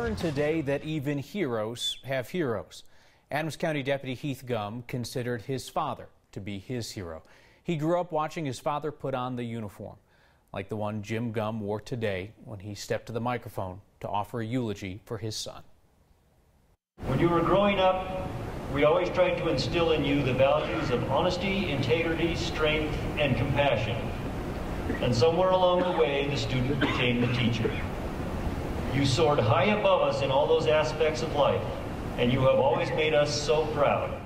learned today that even heroes have heroes. Adams County Deputy Heath Gumm considered his father to be his hero. He grew up watching his father put on the uniform, like the one Jim Gumm wore today when he stepped to the microphone to offer a eulogy for his son. When you were growing up, we always tried to instill in you the values of honesty, integrity, strength, and compassion. And somewhere along the way, the student became the teacher. You soared high above us in all those aspects of life, and you have always made us so proud.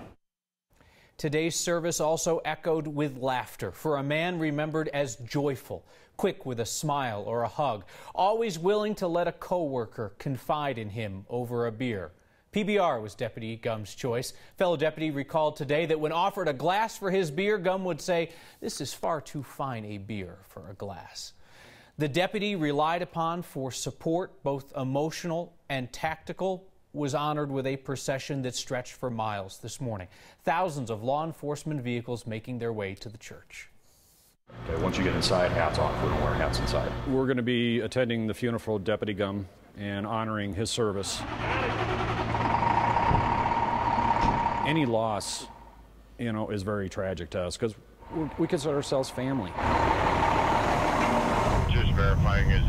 Today's service also echoed with laughter for a man remembered as joyful, quick with a smile or a hug, always willing to let a coworker confide in him over a beer. PBR was Deputy Gumm's choice. Fellow deputy recalled today that when offered a glass for his beer, Gumm would say, "This is far too fine a beer for a glass." The deputy relied upon for support, both emotional and tactical, was honored with a procession that stretched for miles this morning. Thousands of law enforcement vehicles making their way to the church. Okay, once you get inside, hats off. We don't wear hats inside. We're going to be attending the funeral of Deputy Gumm and honoring his service. Any loss, is very tragic to us because we consider ourselves family. Just verifying is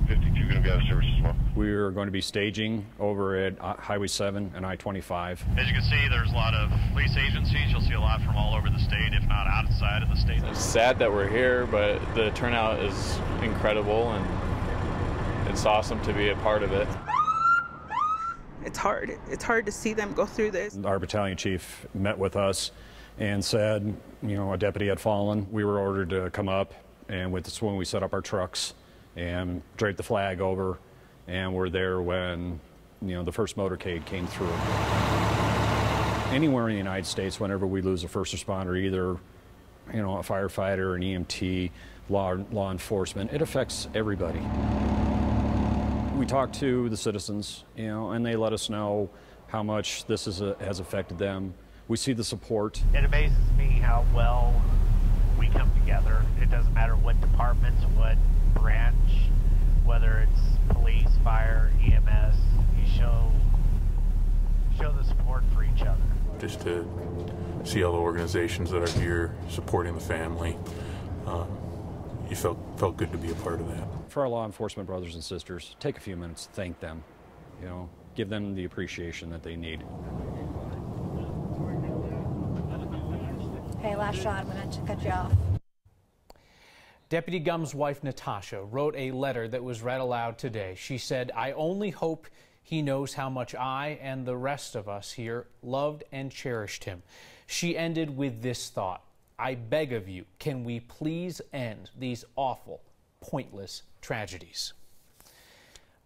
52 going to be out of service as well? We're going to be staging over at Highway 7 and I-25. As you can see, there's a lot of police agencies. You'll see a lot from all over the state, if not outside of the state. It's sad that we're here, but the turnout is incredible, and it's awesome to be a part of it. It's hard. It's hard to see them go through this. Our battalion chief met with us and said, a deputy had fallen. We were ordered to come up, and with this when we set up our trucks and draped the flag over, and we're there when, the first motorcade came through. Anywhere in the United States, whenever we lose a first responder, either, a firefighter, an EMT, law enforcement, it affects everybody. We talk to the citizens, and they let us know how much this has affected them. We see the support. It amazes me how well we come together. It doesn't matter what departments, what branch, whether it's police, fire, EMS, you show the support for each other. Just to see all the organizations that are here supporting the family, you felt good to be a part of that. For our law enforcement brothers and sisters, take a few minutes to thank them, give them the appreciation that they need. Hey, last shot, I'm going to cut you off. Deputy Gumm's wife, Natasha, wrote a letter that was read aloud today. She said, "I only hope he knows how much I and the rest of us here loved and cherished him." She ended with this thought: "I beg of you, can we please end these awful, pointless tragedies?"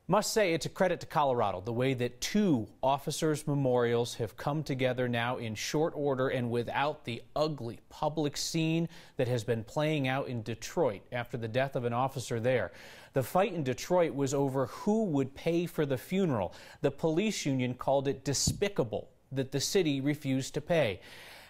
Must say it's a credit to Colorado, the way that two officers' memorials have come together now in short order and without the ugly public scene that has been playing out in Detroit after the death of an officer there. The fight in Detroit was over who would pay for the funeral. The police union called it despicable that the city refused to pay.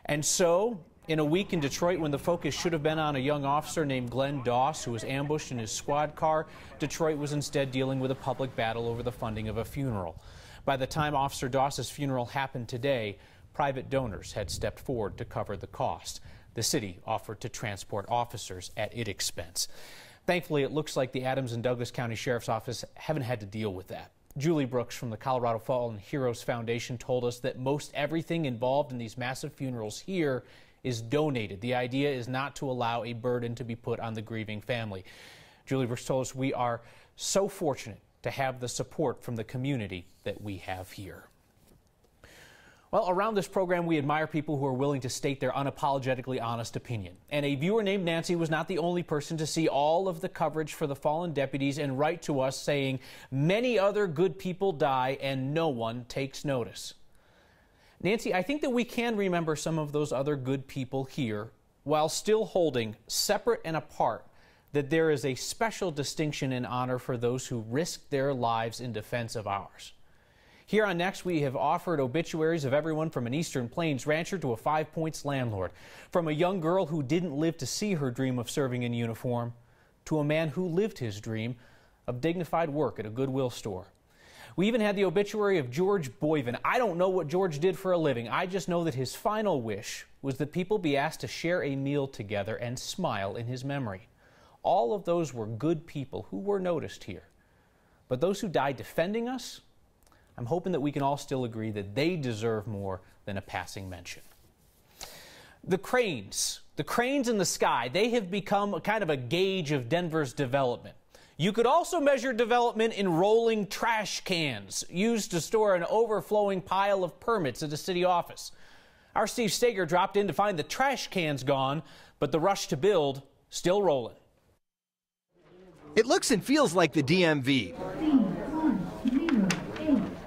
And so, in a week in Detroit when the focus should have been on a young officer named Glenn Doss who was ambushed in his squad car, Detroit was instead dealing with a public battle over the funding of a funeral. By the time Officer Doss's funeral happened today, private donors had stepped forward to cover the cost. The city offered to transport officers at its expense. Thankfully, it looks like the Adams and Douglas County Sheriff's Office haven't had to deal with that. Julie Brooks from the Colorado Fallen Heroes Foundation told us that most everything involved in these massive funerals here is donated. The idea is not to allow a burden to be put on the grieving family. Julie Brooks told us we are so fortunate to have the support from the community that we have here. Well, around this program, we admire people who are willing to state their unapologetically honest opinion. And a viewer named Nancy was not the only person to see all of the coverage for the fallen deputies and write to us saying, "Many other good people die and no one takes notice." Nancy, I think that we can remember some of those other good people here while still holding separate and apart that there is a special distinction and honor for those who risked their lives in defense of ours. Here on Next, we have offered obituaries of everyone from an Eastern Plains rancher to a Five Points landlord, from a young girl who didn't live to see her dream of serving in uniform, to a man who lived his dream of dignified work at a Goodwill store. We even had the obituary of George Boyven. I don't know what George did for a living. I just know that his final wish was that people be asked to share a meal together and smile in his memory. All of those were good people who were noticed here. But those who died defending us, I'm hoping that we can all still agree that they deserve more than a passing mention. The cranes in the sky, they have become a kind of a gauge of Denver's development. You could also measure development in rolling trash cans used to store an overflowing pile of permits at a city office. Our Steve Steger dropped in to find the trash cans gone, but the rush to build still rolling. It looks and feels like the DMV.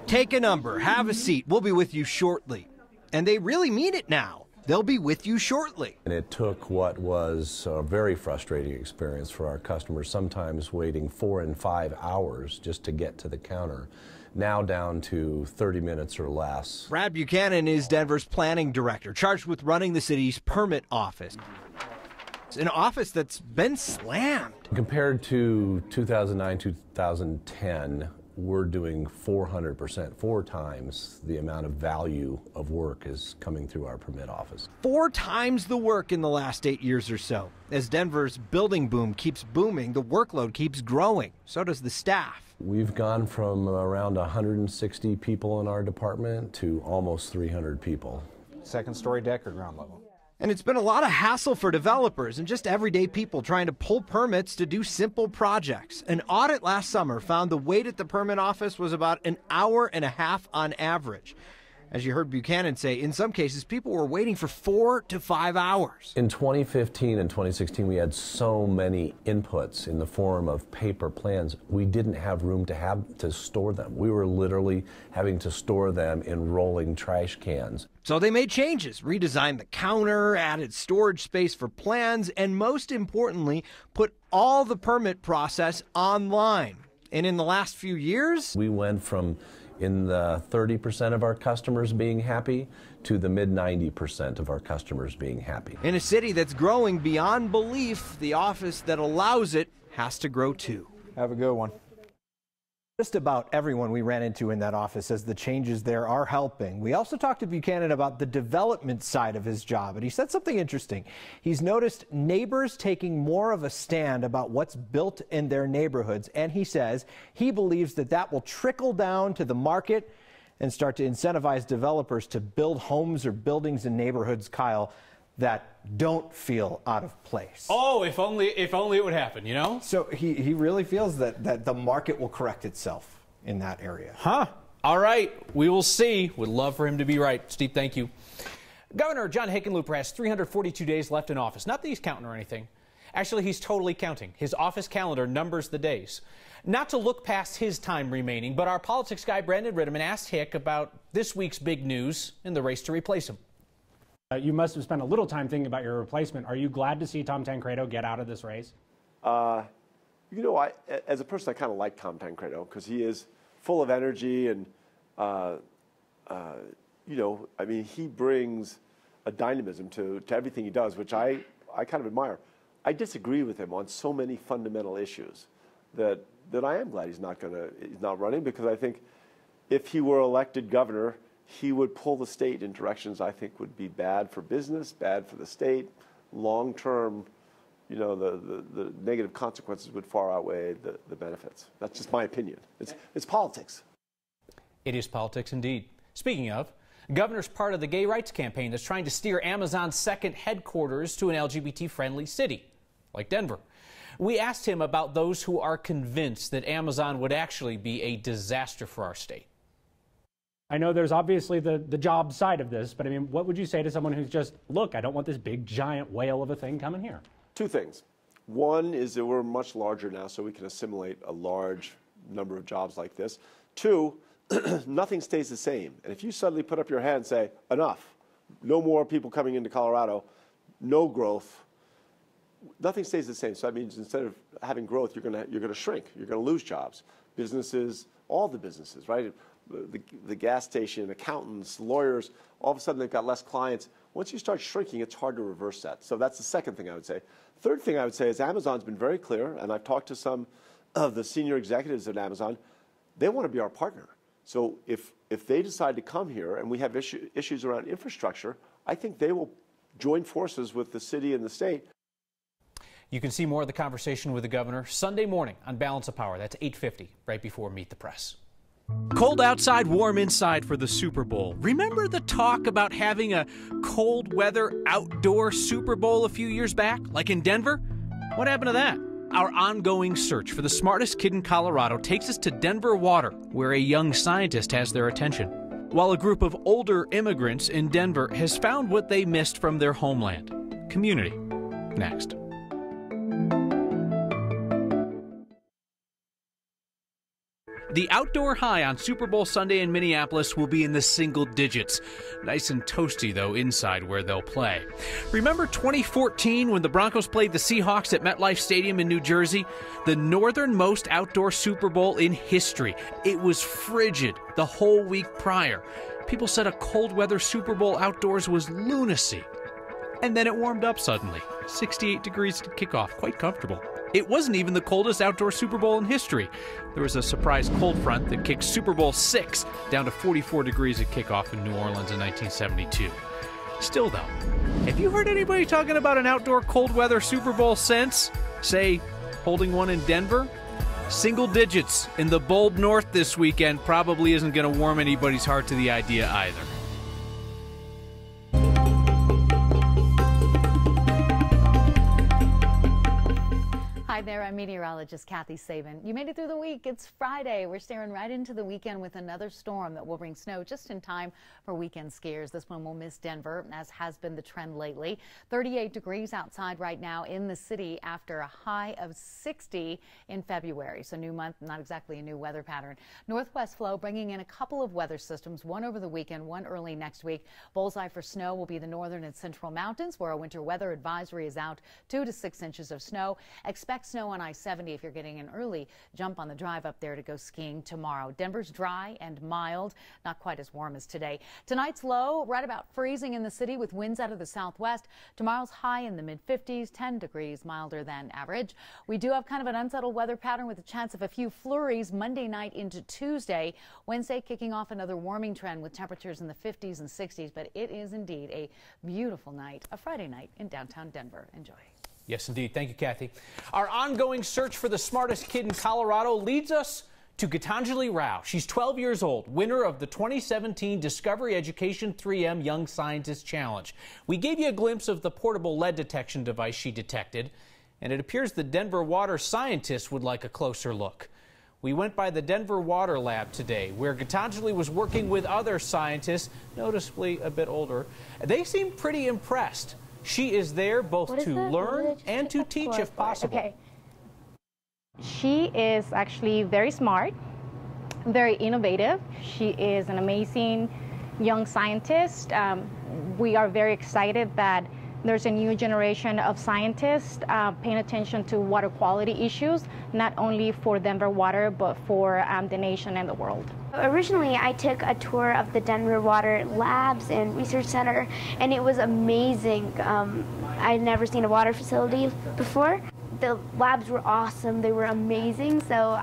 Take a number, have a seat, we'll be with you shortly. And they really mean it now. They'll be with you shortly. And it took what was a very frustrating experience for our customers, sometimes waiting 4 and 5 hours just to get to the counter, now down to 30 minutes or less. Brad Buchanan is Denver's planning director, charged with running the city's permit office. It's an office that's been slammed. Compared to 2009, 2010, we're doing 400%, 4 times the amount of value of work is coming through our permit office. 4 times the work in the last 8 years or so. As Denver's building boom keeps booming, the workload keeps growing. So does the staff. We've gone from around 160 people in our department to almost 300 people. Second story deck or ground level? And it's been a lot of hassle for developers and just everyday people trying to pull permits to do simple projects. An audit last summer found the wait at the permit office was about an hour and a half on average. As you heard Buchanan say, in some cases, people were waiting for 4 to 5 hours. In 2015 and 2016, we had so many inputs in the form of paper plans, we didn't have room to store them. We were literally having to store them in rolling trash cans. So they made changes, redesigned the counter, added storage space for plans, and most importantly, put all the permit process online. And in the last few years, we went from in the 30% of our customers being happy to the mid 90% of our customers being happy. In a city that's growing beyond belief, the office that allows it has to grow too. Have a good one. Just about everyone we ran into in that office says the changes there are helping. We also talked to Buchanan about the development side of his job, and he said something interesting. He's noticed neighbors taking more of a stand about what's built in their neighborhoods, and he says he believes that that will trickle down to the market and start to incentivize developers to build homes or buildings in neighborhoods, Kyle, that don't feel out of place. Oh, if only it would happen, you know? So he really feels that the market will correct itself in that area. Huh. All right. We will see. Would love for him to be right. Steve, thank you. Governor John Hickenlooper has 342 days left in office. Not that he's counting or anything. Actually, he's totally counting. His office calendar numbers the days. Not to look past his time remaining, but our politics guy Brandon Ritterman asked Hick about this week's big news in the race to replace him. You must have spent a little time thinking about your replacement. Are you glad to see Tom Tancredo get out of this race? You know, as a person, I kind of like Tom Tancredo because he is full of energy and, you know, I mean, he brings a dynamism to everything he does, which I kind of admire. I disagree with him on so many fundamental issues that I am glad he's not running, because I think if he were elected governor, he would pull the state in directions I think would be bad for business, bad for the state. Long term, you know, the negative consequences would far outweigh the benefits. That's just my opinion. It's politics. It is politics indeed. Speaking of, the governor's part of the gay rights campaign that's trying to steer Amazon's second headquarters to an LGBT-friendly city, like Denver. We asked him about those who are convinced that Amazon would actually be a disaster for our state. I know there's obviously the job side of this, but I mean, what would you say to someone who's just, look, I don't want this big giant whale of a thing coming here? 2 things. One is that we're much larger now, so we can assimilate a large number of jobs like this. 2, nothing stays the same. And if you suddenly put up your hand and say, enough, no more people coming into Colorado, no growth, nothing stays the same. So that means instead of having growth, you're gonna shrink. You're gonna lose jobs. Businesses, all the businesses, right? The gas station, accountants, lawyers, all of a sudden they've got less clients. Once you start shrinking, it's hard to reverse that. So that's the second thing I would say. Third thing I would say is Amazon's been very clear, and I've talked to some of the senior executives at Amazon. They want to be our partner. So if they decide to come here and we have issues around infrastructure, I think they will join forces with the city and the state. You can see more of the conversation with the governor Sunday morning on Balance of Power. That's 8:50, right before Meet the Press. Cold outside, warm inside for the Super Bowl. Remember the talk about having a cold weather outdoor Super Bowl a few years back, like in Denver? What happened to that? Our ongoing search for the smartest kid in Colorado takes us to Denver Water, where a young scientist has their attention, while a group of older immigrants in Denver has found what they missed from their homeland: community. Next. The outdoor high on Super Bowl Sunday in Minneapolis will be in the single digits. Nice and toasty, though, inside where they'll play. Remember 2014 when the Broncos played the Seahawks at MetLife Stadium in New Jersey? The northernmost outdoor Super Bowl in history. It was frigid the whole week prior. People said a cold weather Super Bowl outdoors was lunacy. And then it warmed up suddenly. 68 degrees to kickoff, quite comfortable. It wasn't even the coldest outdoor Super Bowl in history. There was a surprise cold front that kicked Super Bowl VI down to 44 degrees at kickoff in New Orleans in 1972. Still, though, have you heard anybody talking about an outdoor cold weather Super Bowl since, say, holding one in Denver? Single digits in the bold north this weekend probably isn't going to warm anybody's heart to the idea either. Hi there, I'm meteorologist Kathy Sabin. You made it through the week. It's Friday. We're staring right into the weekend with another storm that will bring snow just in time for weekend skiers. This one will miss Denver, as has been the trend lately. 38 degrees outside right now in the city after a high of 60 in February. So new month, not exactly a new weather pattern. Northwest flow bringing in a couple of weather systems, one over the weekend, one early next week. Bullseye for snow will be the northern and central mountains, where a winter weather advisory is out. 2 to 6 inches of snow. Expect snow on I-70 if you're getting an early jump on the drive up there to go skiing tomorrow. Denver's dry and mild, not quite as warm as today. Tonight's low right about freezing in the city with winds out of the southwest. Tomorrow's high in the mid-50s, 10 degrees milder than average. We do have kind of an unsettled weather pattern with a chance of a few flurries Monday night into Tuesday. Wednesday kicking off another warming trend with temperatures in the 50s and 60s, but it is indeed a beautiful night, a Friday night in downtown Denver. Enjoy. Yes, indeed. Thank you, Kathy. Our ongoing search for the smartest kid in Colorado leads us to Gitanjali Rao. She's 12 years old, winner of the 2017 Discovery Education 3M Young Scientist Challenge. We gave you a glimpse of the portable lead detection device she detected, and it appears the Denver Water scientists would like a closer look. We went by the Denver Water Lab today, where Gitanjali was working with other scientists, noticeably a bit older. They seemed pretty impressed. She is there both to learn and to teach if possible. Okay. She is actually very smart, very innovative. She is an amazing young scientist. We are very excited that there's a new generation of scientists paying attention to water quality issues, not only for Denver Water, but for the nation and the world. Originally, I took a tour of the Denver Water Labs and Research Center, and it was amazing. I'd never seen a water facility before. The labs were awesome. They were amazing, so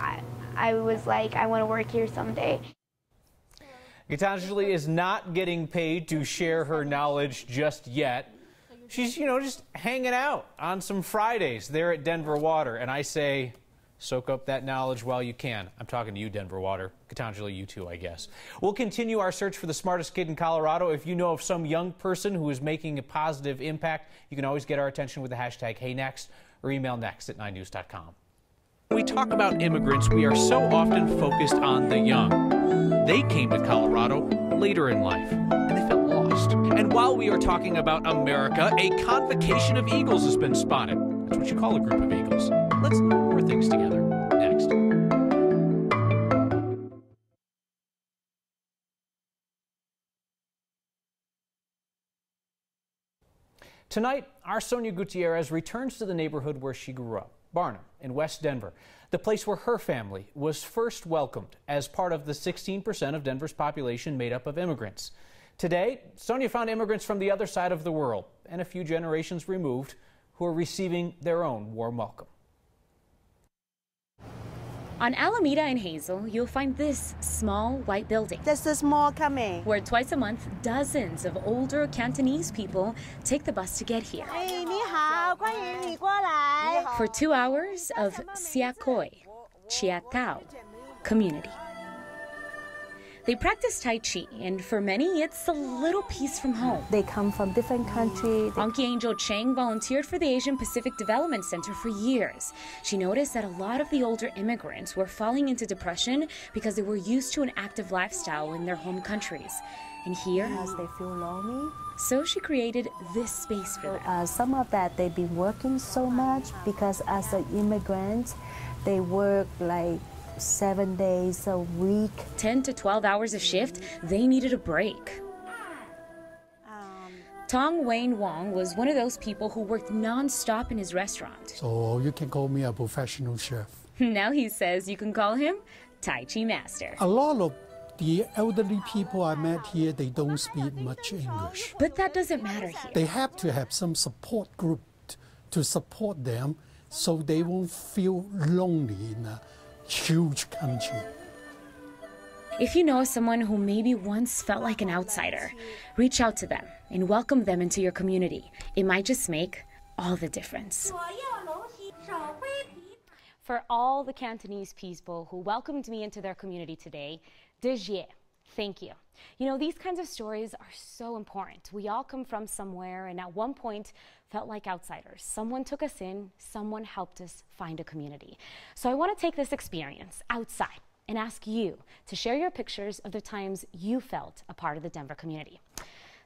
I was like, I want to work here someday. Gitanjali is not getting paid to share her knowledge just yet. She's, just hanging out on some Fridays there at Denver Water, and I say, soak up that knowledge while you can. I'm talking to you, Denver Water. Gitanjali, you too, I guess. We'll continue our search for the smartest kid in Colorado. If you know of some young person who is making a positive impact, you can always get our attention with the hashtag HeyNext or email next@9news.com. When we talk about immigrants, we are so often focused on the young. They came to Colorado later in life, and they felt lost. And while we are talking about America, a convocation of eagles has been spotted. That's what you call a group of eagles. Let's learn more things together. Next. Tonight, our Sonia Gutierrez returns to the neighborhood where she grew up, Barnum in West Denver, the place where her family was first welcomed as part of the 16% of Denver's population made up of immigrants. Today, Sonia found immigrants from the other side of the world and a few generations removed who are receiving their own warm welcome. On Alameda and Hazel, you'll find this small white building. This is small coming. Where twice a month, dozens of older Cantonese people take the bus to get here. For 2 hours of Siakoi, Chia Tao, community. They practice Tai Chi, and for many, it's a little piece from home. They come from different countries. Anki Angel Cheng volunteered for the Asian Pacific Development Center for years. She noticed that a lot of the older immigrants were falling into depression because they were used to an active lifestyle in their home countries. And here, Because they feel lonely. so she created this space for them. Some of that they've been working so much because as an immigrant, they work like 7 days a week. 10 to 12 hours a shift, they needed a break. Tong Wayne Wong was one of those people who worked non-stop in his restaurant. So you can call me a professional chef. Now he says you can call him Tai Chi Master. A lot of the elderly people I met here, they don't speak much English. But that doesn't matter here. They have to have some support group to support them so they won't feel lonely in a huge country. If you know someone who maybe once felt like an outsider, reach out to them and welcome them into your community. It might just make all the difference. For all the Cantonese people who welcomed me into their community today, Dejie, thank you. You know, these kinds of stories are so important. We all come from somewhere and at one point felt like outsiders. Someone took us in, someone helped us find a community. So I want to take this experience outside and ask you to share your pictures of the times you felt a part of the Denver community.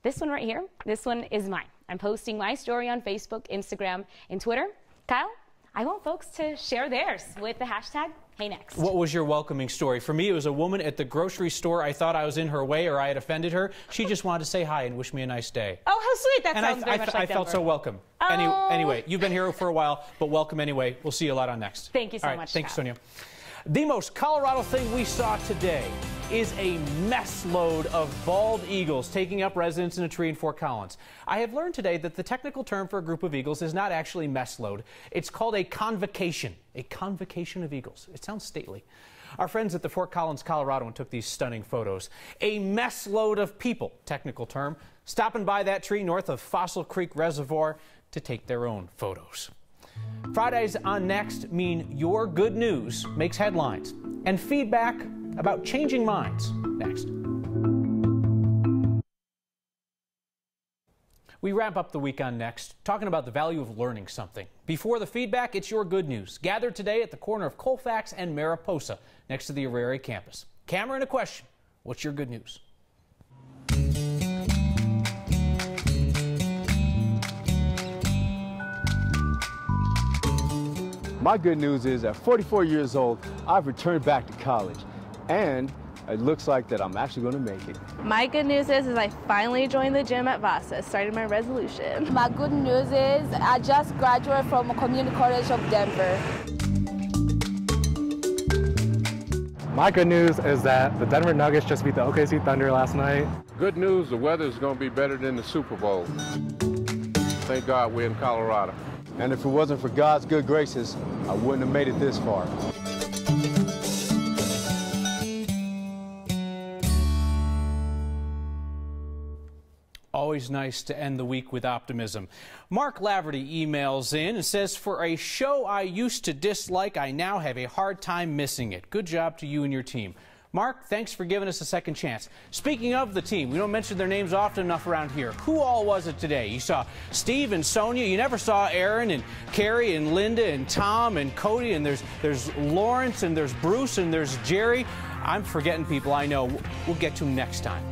This one right here, this one is mine. I'm posting my story on Facebook, Instagram, and Twitter. Kyle, I want folks to share theirs with the hashtag HeyNext. What was your welcoming story? For me, it was a woman at the grocery store. I thought I was in her way or I had offended her. She just wanted to say hi and wish me a nice day. Oh, how sweet. That And sounds very much like I felt Denver. so welcome. Oh. Anyway, you've been here for a while, but welcome anyway. We'll see you a lot on Next. Thank you so All right, much, thank you, Scott. Sonia. The most Colorado thing we saw today is a mess load of bald eagles taking up residence in a tree in Fort Collins. I have learned today that the technical term for a group of eagles is not actually mess load. It's called a convocation of eagles. It sounds stately. Our friends at the Fort Collins, Colorado, took these stunning photos. A mess load of people, technical term, stopping by that tree north of Fossil Creek Reservoir to take their own photos. Fridays on Next mean your good news makes headlines and feedback about changing minds. Next. We wrap up the week on Next talking about the value of learning something. Before the feedback, it's your good news. Gathered today at the corner of Colfax and Mariposa next to the Aurora campus. Camera and a question. What's your good news? My good news is at 44 years old, I've returned back to college, and it looks like that I'm actually going to make it. My good news is I finally joined the gym at Vasa, started my resolution. My good news is I just graduated from Community College of Denver. My good news is that the Denver Nuggets just beat the OKC Thunder last night. Good news, the weather is going to be better than the Super Bowl. Thank God we're in Colorado. And if it wasn't for God's good graces, I wouldn't have made it this far. Always nice to end the week with optimism. Mark Laverty emails in and says, for a show I used to dislike, I now have a hard time missing it. Good job to you and your team. Mark, thanks for giving us a second chance. Speaking of the team, we don't mention their names often enough around here. Who all was it today? You saw Steve and Sonia. You never saw Aaron and Carrie and Linda and Tom and Cody. And there's Lawrence and there's Bruce and there's Jerry. I'm forgetting people I know. We'll get to them next time.